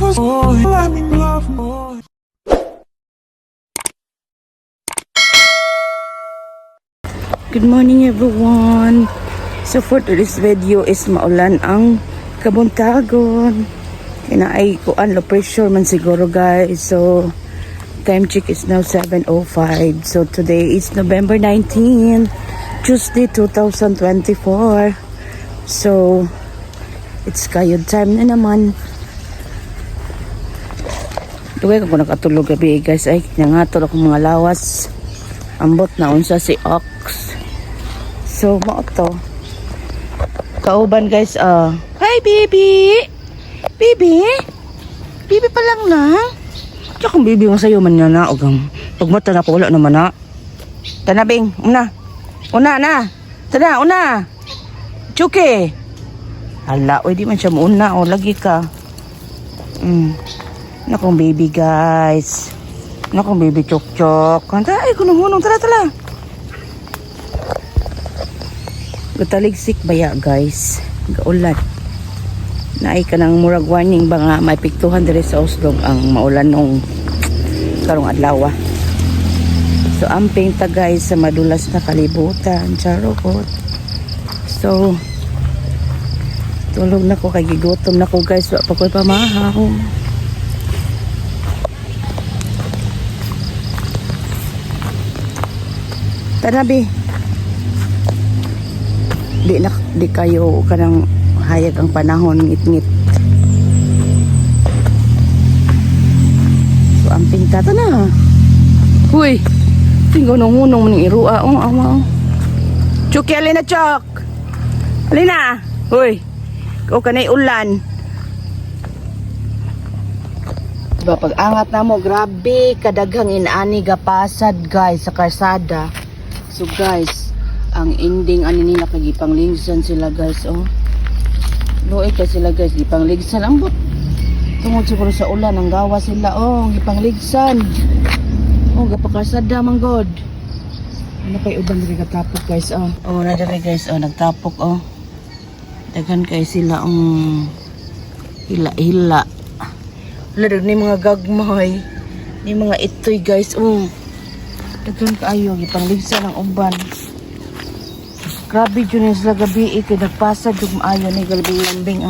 Good morning everyone. So for today's video is maulan ang Kabuntagon. Kina ay kuan low pressure man siguro guys. So time check is now 7:05. So today is November 19, Tuesday 2024. So it's kayod time na naman. Tuwag ako nakatulog gabi guys. Ay nangatol ako mga lawas. Ambot na unsa si Ox. So mo to. Kauban guys. Hi baby. Baby. Baby pa lang na. Tsaka kung baby mo sa'yo man na na. Ogang pagmata na ko wala naman na. Tanabing. Una na. Tada una. Chuki. Hala. Uy di man siya mauna. O lagi ka. Nakong baby guys. Nakong baby chok-chok. Kanta ay kunong-hunong. Tara. Gutaligsik baya guys. Gaulan. Naay ka ng murag warning ba nga may piktuhan diri sa Oslo ang maulan nung karong adlaw. So amping ta guys sa madulas na kalibutan. Charot. So tulog na ko kay gigutom na ko guys. Wa pa ko'y pamahaw. Tanabi. Di kayo kanang hayag ang panahon ngit-ngit. So ang pintata na. Huy. Tinggo nung hunong ning irua. Ama. Chuki alina chok. Alina. Huy. Ko kanay ulan. Diba pag angat na mo grabe kadaghang inani gapasad guys sa karsada. So guys, ang ending ani nila kay gipanglingsan sila guys Luoy ka sila guys gipangligsan ambot. Tungod siguro sa ulan ang gawa sila gipangligsan. Gapakarsada man god. Ano kay uban diri katapok guys na diri guys nagtapok daghan kay sila hila-hila. Wala ni mga gagmay, ni mga itoy guys daghan kaayo gipangligsan ang uban. Grabe dyan sila gabi kay nagpasad yung maayo ni galbing-lambing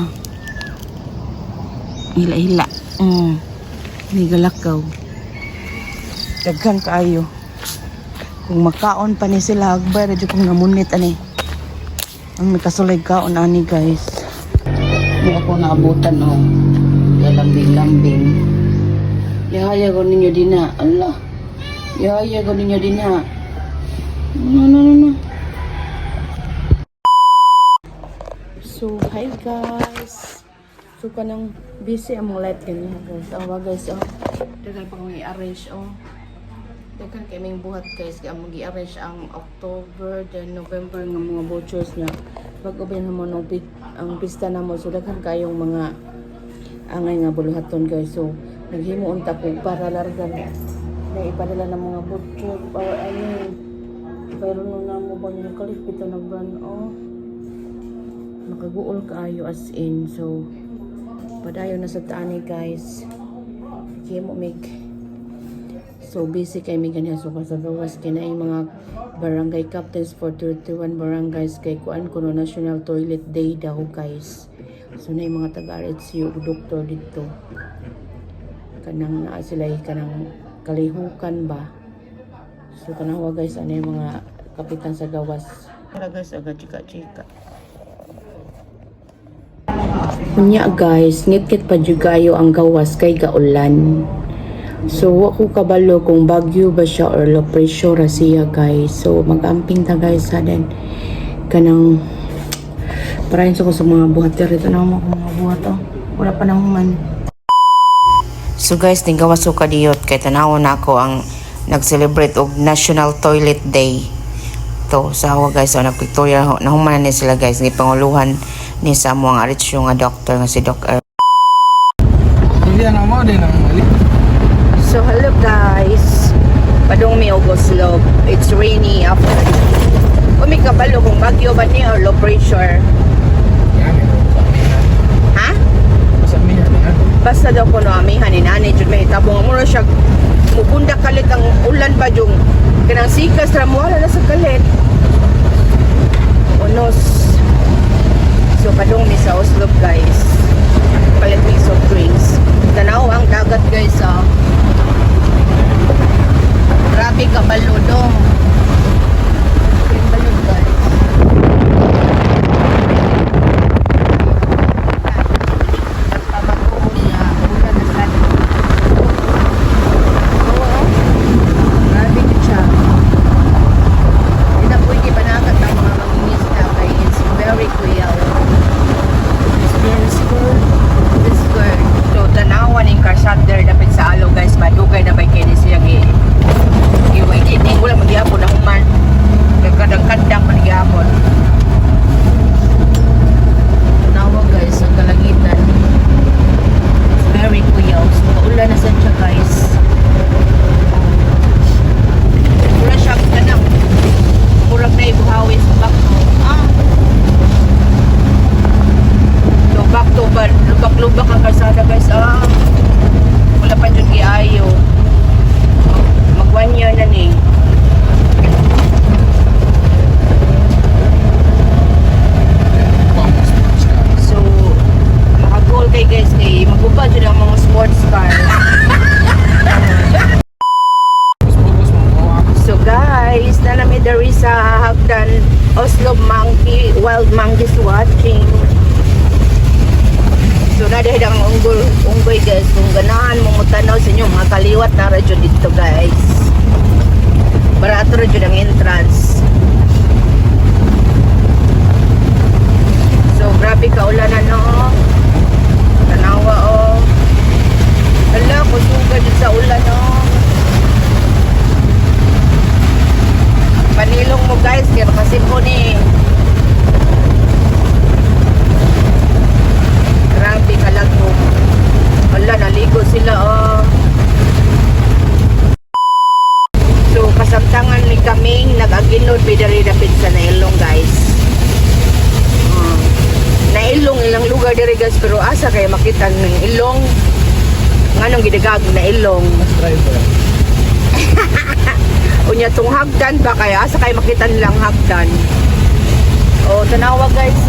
hila-hila ni galakaw daghan kaayo. Kung makaon pa ni sila hagbay na dyan kung namunit ang may kasulay kaon ani guys. Hindi ako naabutan galambing-lambing. Yahaya ko ninyo din na Allah. Yahaya ko ninyo din na no. So, hi guys. So, kanang busy among light ganyan guys. Guys, dagan pa kong i-arrange dagan kay may buhat guys. Kaya mag-i-arrange ang October, then November ng mga vouchers na pag-ubin mo ang pista na mo. So, dagan kayong mga angay nga buluhaton guys. So, naghimo unta ko para largan na ipadala ng mga voucher para pero nung namo ba yung kalipit na brand makaguol kaayo as in. So padayon na sa tani guys mo make. So basic kay mig ganyan. So sa gawas kinay mga barangay captains for 31 barangays kay kuan kuno National Toilet Day daw guys. So na mga taga-RHU doktor dito kanang naa sila kanang kalihukan ba. So kanawa guys yung mga kapitan sa gawas. Para guys aga chika-chika. Kunya guys, ngit-kit pa jugayo ang gawas kay gaulan. So wako kabalo kung bagyo ba siya or low pressure siya guys. So mag-amping ta guys din kanang parahin ko sa mga buhat dito na mga buhat wala pa naman. So guys, ning gawas ko kadiyot kay tanawon nako ang nag-celebrate og National Toilet Day. To sa hawa guys nagpictorial nahuman ni sila guys ni panguluhan ni sa mo ang RHU nga doctor nga si Doc So hello guys, padong mi Ogoslog. It's rainy after. Kung may kabalo kung bagyo ba niya or low pressure. Ha? Basta daw ko no amihan ni nani jud may tabong mo siya mugunda kalit ang ulan ba jung kanang sikas ra mo wala na sa kalit. Unos. So padung mi sa Oslo guys. Palit mi soft drinks. Tanaw ang dagat guys ah. Grabe ka baludong. Balud guys. Lubak ang kalsada guys wala pa dyan giayo mag 1 year na ni so maka-goal kay guys kay magubad dyan ang mga sports car so guys nalamid dari sa hagdan Oslo monkey wild monkeys watching. So na dahil ang unggoy guys kung ganahan mo mutanaw sa inyo mga kaliwat na radyo dito guys barato radyo ng entrance. So grabe kaulanan no tanawa hala kusuga dito sa ulan no panilong mo guys kaya makasimpo ni grabe kalago. Wala, naligo sila So, kasamtangan ni kaming nag-aginod bidari dapit sa Nailong guys. Nailong ilang lugar diri guys pero asa kaya makita ng ilong nganong gidagag na ilong. Unya tong hagdan ba kaya asa kaya makita nilang hagdan. Tanawa guys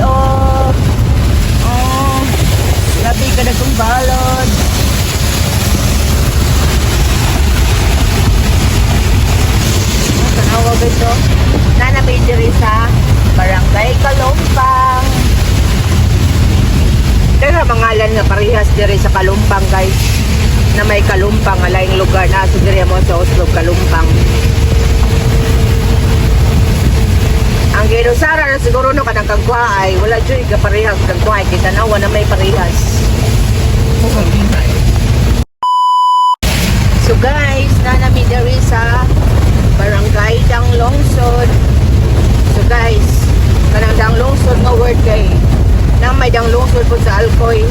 grabe ka na kong balod. Tanawa ba ito? Nanamay diri sa Barangay Kalumpang. Kaya mangalan nga parehas diri sa Kalumpang guys. Na may Kalumpang, alaing lugar na sa diri mo sa Oslo, Kalumpang. Ang ginusara na siguro no kanang kagwaay, wala dyan ka parehas kagwaay, kita na wala may parehas. So guys, nanami diri sa Barangay Danglungsod. So guys, kanang Danglungsod nga word kay nang may Danglungsod po sa Alcoy,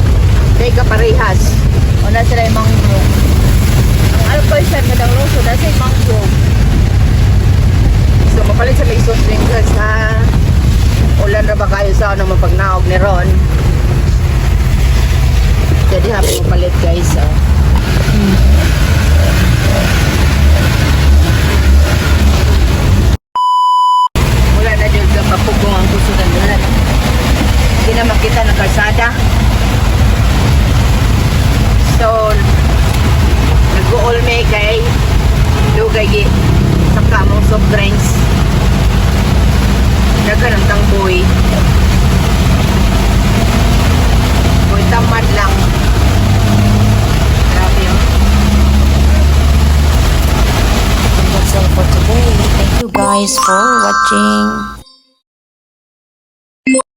kay ka parehas. O na sila yung mangrove. Ang Alcoy sa Danglungsod, nasa yung mangrove. So mapalit sa may isos rin guys ha. Ulan na ba kayo sa ano mapagnaog ni Ron. Jadi happy mapalit guys Wala na dyan sa mapugong ang kusugan ulan. Hindi na makita ng kalsada. So nag-uol may kay Lugay saka mong soft drinks dagan ang tangboy boy tamad lang grabe yun. That's all for today. Thank you guys for watching.